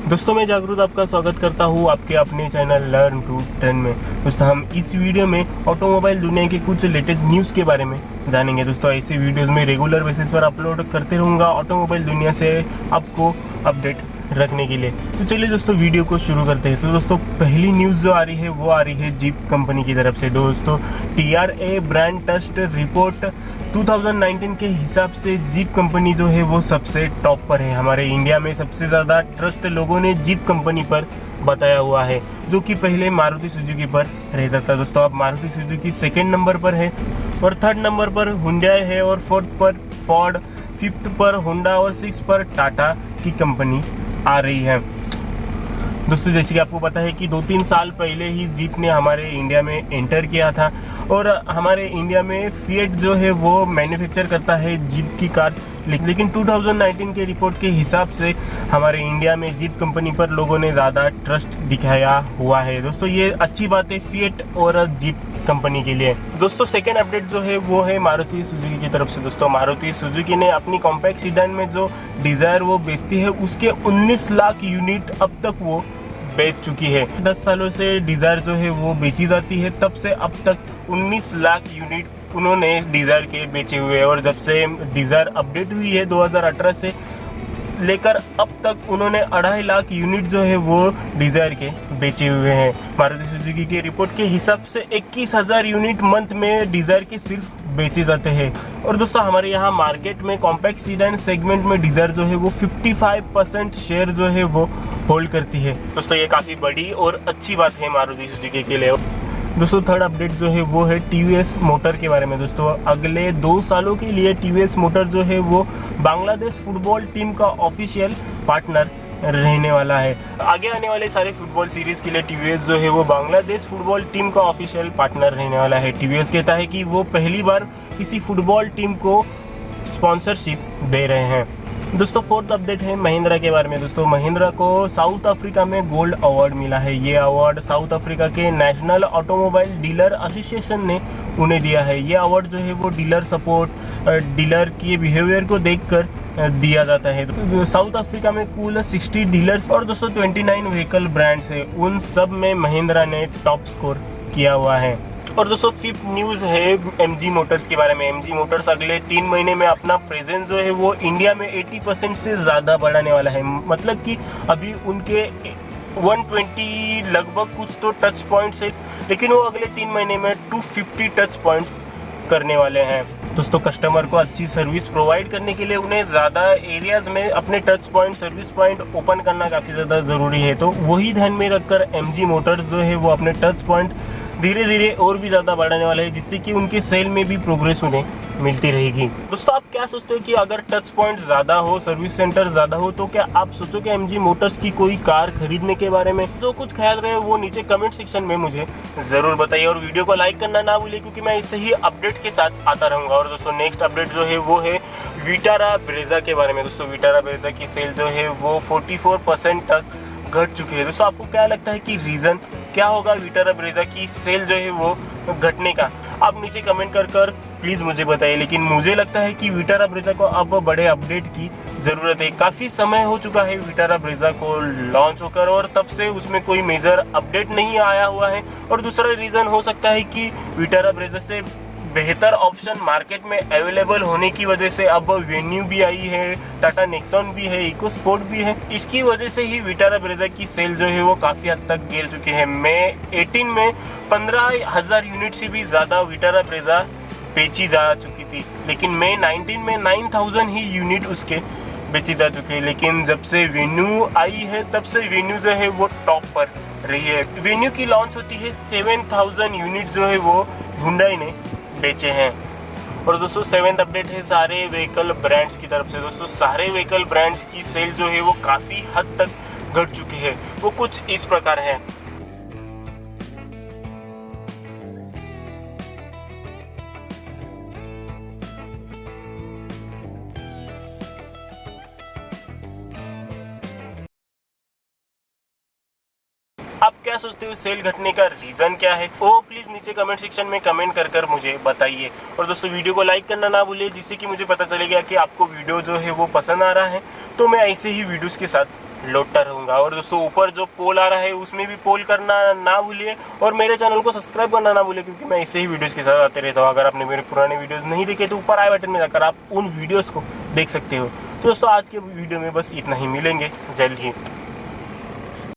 दोस्तों मैं जागरूक आपका स्वागत करता हूँ आपके अपने चैनल लर्न टू टर्न में। दोस्तों हम इस वीडियो में ऑटोमोबाइल दुनिया के कुछ लेटेस्ट न्यूज़ के बारे में जानेंगे। दोस्तों ऐसे वीडियोस में रेगुलर बेसिस पर अपलोड करते रहूँगा ऑटोमोबाइल दुनिया से आपको अपडेट रखने के लिए। तो चलिए दोस्तों वीडियो को शुरू करते हैं। तो दोस्तों पहली न्यूज़ जो आ रही है वो आ रही है जीप कंपनी की तरफ से। दोस्तों TRA ब्रांड ट्रस्ट रिपोर्ट 2019 के हिसाब से जीप कंपनी जो है वो सबसे टॉप पर है। हमारे इंडिया में सबसे ज़्यादा ट्रस्ट लोगों ने जीप कंपनी पर बताया हुआ है, जो कि पहले मारुति सुजुकी पर रहता था। दोस्तों अब मारुति सुजुकी सेकेंड नंबर पर है और थर्ड नंबर पर hyundai है और फोर्थ पर फोर्ड, फिफ्थ पर होंडा और सिक्स पर टाटा की कंपनी आ रही है। दोस्तों जैसे कि आपको पता है कि 2-3 साल पहले ही जीप ने हमारे इंडिया में एंटर किया था और हमारे इंडिया में फिएट जो है वो मैन्युफैक्चर करता है जीप की कार्स, लेकिन 2019 के रिपोर्ट के हिसाब से हमारे इंडिया में जीप कंपनी पर लोगों ने ज़्यादा ट्रस्ट दिखाया हुआ है। दोस्तों ये अच्छी बात है फिएट और जीप कंपनी के लिए। दोस्तों सेकेंड अपडेट जो है वो है मारुति सुजुकी की तरफ से। दोस्तों मारुति सुजुकी ने अपनी कॉम्पैक्ट सीडान में जो डिज़ायर वो बेचती है उसके 19 लाख यूनिट अब तक वो बेच चुकी है। 10 सालों से डिज़ायर जो है वो बेची जाती है, तब से अब तक 19 लाख यूनिट उन्होंने डिज़ायर के बेचे हुए हैं। और जब से डिज़ायर अपडेट हुई है 2018 से लेकर अब तक उन्होंने 2.5 लाख यूनिट जो है वो डिज़ायर के बेचे हुए हैं। मारुति सुजुकी की रिपोर्ट के हिसाब से 21,000 यूनिट मंथ में डिज़ायर के सिर्फ बेचे जाते हैं। और दोस्तों हमारे यहाँ मार्केट में कॉम्पैक्ट सीडान सेगमेंट में डिज़ायर जो है वो 55% शेयर जो है वो होल्ड करती है। दोस्तों ये काफ़ी बड़ी और अच्छी बात है मारुति सुजुकी के लिए। दोस्तों थर्ड अपडेट जो है वो है TVS मोटर के बारे में। दोस्तों अगले 2 सालों के लिए TVS मोटर जो है वो बांग्लादेश फुटबॉल टीम का ऑफिशियल पार्टनर रहने वाला है। आगे आने वाले सारे फुटबॉल सीरीज के लिए TVS जो है वो बांग्लादेश फुटबॉल टीम का ऑफिशियल पार्टनर रहने वाला है। TVS कहता है कि वो पहली बार किसी फुटबॉल टीम को स्पॉन्सरशिप दे रहे हैं। दोस्तों फोर्थ अपडेट है महिंद्रा के बारे में। दोस्तों महिंद्रा को साउथ अफ्रीका में गोल्ड अवार्ड मिला है। ये अवार्ड साउथ अफ्रीका के नेशनल ऑटोमोबाइल डीलर एसोसिएशन ने उन्हें दिया है। ये अवार्ड जो है वो डीलर सपोर्ट, डीलर के बिहेवियर को देखकर दिया जाता है। साउथ अफ्रीका में कुल 60 डीलर्स और 229 व्हीकल ब्रांड्स है, उन सब में महिंद्रा ने टॉप स्कोर किया हुआ है। और दोस्तों फिफ्थ न्यूज़ है MG मोटर्स के बारे में। MG मोटर्स अगले 3 महीने में अपना प्रेजेंस जो है वो इंडिया में 80% से ज़्यादा बढ़ाने वाला है। मतलब कि अभी उनके 120 लगभग कुछ तो टच पॉइंट्स है, लेकिन वो अगले 3 महीने में 250 टच पॉइंट्स करने वाले हैं। दोस्तों कस्टमर को अच्छी सर्विस प्रोवाइड करने के लिए उन्हें ज़्यादा एरियाज़ में अपने touch point, service point open करना काफ़ी ज़्यादा ज़रूरी है। तो वही ध्यान में रखकर MG मोटर्स जो है वो अपने टच पॉइंट धीरे धीरे और भी ज़्यादा बढ़ाने वाले हैं, जिससे कि उनके सेल में भी प्रोग्रेस उन्हें मिलती रहेगी। दोस्तों आप क्या सोचते हो कि अगर टच पॉइंट ज़्यादा हो, सर्विस सेंटर ज़्यादा हो, तो क्या आप सोचोगे MG मोटर्स की कोई कार खरीदने के बारे में? जो कुछ ख्याल रहे वो नीचे कमेंट सेक्शन में मुझे ज़रूर बताइए और वीडियो को लाइक करना ना भूलिए, क्योंकि मैं इससे ही अपडेट के साथ आता रहूँगा। और दोस्तों नेक्स्ट अपडेट जो है वो है विटारा ब्रेजा के बारे में। दोस्तों विटारा ब्रेजा की सेल जो है वो 44% तक घट चुकी है। दोस्तों आपको क्या लगता है कि रीज़न क्या होगा विटारा ब्रेजा की सेल जो है वो घटने का? आप नीचे कमेंट कर प्लीज़ मुझे बताइए। लेकिन मुझे लगता है कि विटारा ब्रेजा को अब बड़े अपडेट की ज़रूरत है। काफ़ी समय हो चुका है विटारा ब्रेजा को लॉन्च होकर और तब से उसमें कोई मेजर अपडेट नहीं आया हुआ है। और दूसरा रीज़न हो सकता है कि विटारा ब्रेजा से बेहतर ऑप्शन मार्केट में अवेलेबल होने की वजह से अब वेन्यू भी आई है, टाटा नेक्सॉन भी है, इको स्पोर्ट भी है। इसकी वजह से ही विटारा ब्रेजा की सेल जो है वो काफ़ी हद तक गिर चुकी है। मई 18 में 15,000 यूनिट से भी ज़्यादा विटारा ब्रेजा बेची जा चुकी थी, लेकिन मई 19 में 9,000 ही यूनिट उसके बेची जा चुकी है। लेकिन जब से वेन्यू आई है तब से वेन्यू जो है वो टॉप पर रही है। वेन्यू की लॉन्च होती है 7,000 यूनिट जो है वो hyundai ने बेचे हैं। और दोस्तों 7th अपडेट है सारे व्हीकल ब्रांड्स की तरफ से। दोस्तों सारे व्हीकल ब्रांड्स की सेल जो है वो काफ़ी हद तक घट चुकी है। वो कुछ इस प्रकार है। आप क्या सोचते हो सेल घटने का रीज़न क्या है? वो प्लीज़ नीचे कमेंट सेक्शन में कमेंट कर मुझे बताइए। और दोस्तों वीडियो को लाइक करना ना भूलिए, जिससे कि मुझे पता चलेगा कि आपको वीडियो जो है वो पसंद आ रहा है, तो मैं ऐसे ही वीडियोस के साथ लौटता रहूँगा। और दोस्तों ऊपर जो पोल आ रहा है उसमें भी पोल करना ना भूलिए और मेरे चैनल को सब्सक्राइब करना ना भूलिए, क्योंकि मैं ऐसे ही वीडियोस के साथ आते रहता हूँ। अगर आपने मेरे पुराने वीडियोस नहीं देखे तो ऊपर आई बटन में जाकर आप उन वीडियोस को देख सकते हो। तो दोस्तों आज के वीडियो में बस इतना ही, मिलेंगे जल्द ही।